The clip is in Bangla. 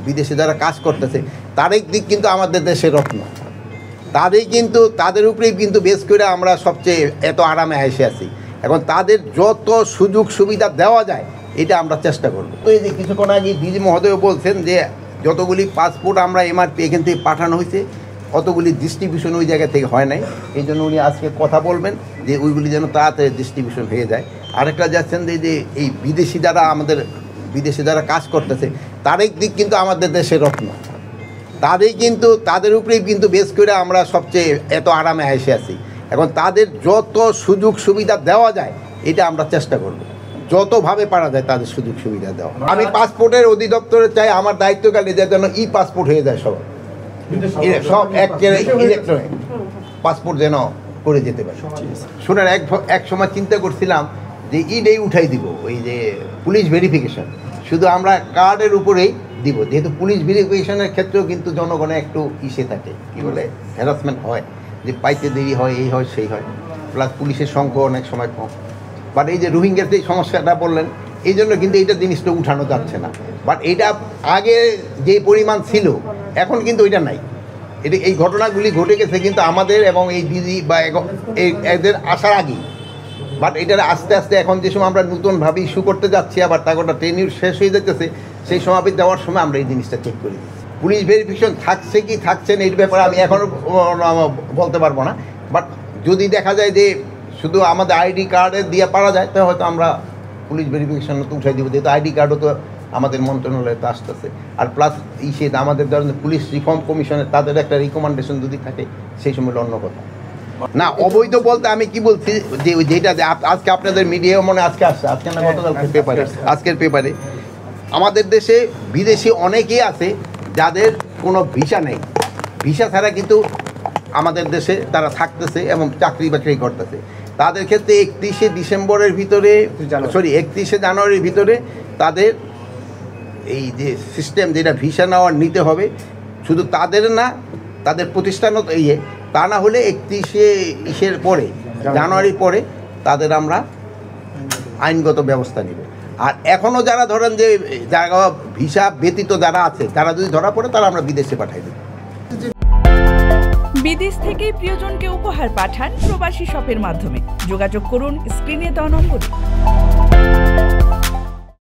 বিদেশে যারা কাজ করতেছে তারই দিক কিন্তু আমাদের দেশের রত্ন, তাদের উপরেই কিন্তু বেশ করে আমরা সবচেয়ে এত আরামে এসে আছি। এখন তাদের যত সুযোগ সুবিধা দেওয়া যায় এটা আমরা চেষ্টা করব। তো এই যে কিছুক্ষণ আগে ডিজি মহোদয় বলছেন যে যতগুলি পাসপোর্ট আমরা এমআরপি এখান থেকে পাঠানো হয়েছে অতগুলি ডিস্ট্রিবিউশন ওই জায়গা থেকে হয় নাই, এই জন্য উনি আজকে কথা বলবেন যে ওইগুলি যেন তাড়াতাড়ি ডিস্ট্রিবিউশন হয়ে যায়। আরেকটা যাচ্ছেন যে এই বিদেশি যারা কাজ করতেছে তারই দিক কিন্তু আমাদের দেশের রত্ন, তাদের উপরেই কিন্তু বেশ করে আমরা সবচেয়ে এত আরামে এসে আছি। এখন তাদের যত সুযোগ সুবিধা দেওয়া যায় এটা আমরা চেষ্টা করব, যতভাবে পারা যায় তাদের সুযোগ সুবিধা দেওয়া। আমি পাসপোর্টের অধিদপ্তরে চাই আমার দায়িত্বকালে যেন ই পাসপোর্ট হয়ে যায়, সব ইলেকট্রনিক পাসপোর্ট যেন করে যেতে পারে। শুনেন, এক সময় চিন্তা করছিলাম যে ইডেই উঠাই দিব, ওই যে পুলিশ ভেরিফিকেশন শুধু আমরা কার্ডের উপরেই দিব, যেহেতু পুলিশ ভেরিফিকেশনের ক্ষেত্রেও কিন্তু জনগণে একটু ইসে থাকে, কী বলে হ্যারাসমেন্ট হয়, যে পাইতে দেরি হয়, এই হয় সেই হয়, প্লাস পুলিশের সংখ্যা অনেক সময় কম। বাট এই যে রোহিঙ্গার যে সমস্যাটা বললেন এই জন্য কিন্তু এইটা জিনিসটা উঠানো যাচ্ছে না। বাট এটা আগে যে পরিমাণ ছিল এখন কিন্তু ওইটা নাই। এই ঘটনাগুলি ঘটে গেছে কিন্তু আমাদের এবং এই ডিজি বা এদের আসার আগেই। বাট এটার আস্তে আস্তে এখন যে সময় আমরা নতুনভাবে ইস্যু করতে যাচ্ছি, আবার তারপরটা ট্রেনিং শেষ হয়ে যাচ্ছে, সেই সময় দেওয়ার সময় আমরা এই জিনিসটা চেক করি। পুলিশ ভেরিফিকেশন থাকছে কি থাকছে না এর ব্যাপারে আমি এখনও বলতে পারবো না। বাট যদি দেখা যায় যে শুধু আমাদের আইডি কার্ডে দিয়ে পারা যায় তাহলে হয়তো আমরা পুলিশ ভেরিফিকেশন তো উঠাই দিব, যেহেতু আইডি কার্ডও তো আমাদের মন্ত্রণালয়তে আসতেছে। আর প্লাস আমাদের ধরেন পুলিশ রিফর্ম কমিশনের তাদের একটা রিকমেন্ডেশন যদি থাকে সেই সময় অন্য কথা না। অবৈধ বলতে আমি কি বলছি যে যেটা আজকে আপনাদের মিডিয়াও মনে আজকে আসছে, আজকে না গতকাল পেপারে, আজকের পেপারে আমাদের দেশে বিদেশি অনেকেই আছে যাদের কোনো ভিসা নেই, ভিসা ছাড়া কিন্তু আমাদের দেশে তারা থাকতেছে এবং চাকরি বাকরি করতেছে। তাদের ক্ষেত্রে 31 জানুয়ারির ভিতরে তাদের এই যে সিস্টেম যেটা ভিসা নেওয়ার নিতে হবে, শুধু তাদের না তাদের প্রতিষ্ঠানও তা না হলে 31 পরে জানুয়ারির পরে তাদের আমরা আইনগত ব্যবস্থা নিব। আর এখনও যারা ধরেন যে যারা ভিসা ব্যতীত যারা আছে তারা যদি ধরা পড়ে তারা আমরা বিদেশে পাঠাই দেব। বিদেশ থেকে প্রিয়জনকে উপহার পাঠান প্রবাসী শপের মাধ্যমে। যোগাযোগ করুন স্ক্রিনে দেওয়া নম্বরে।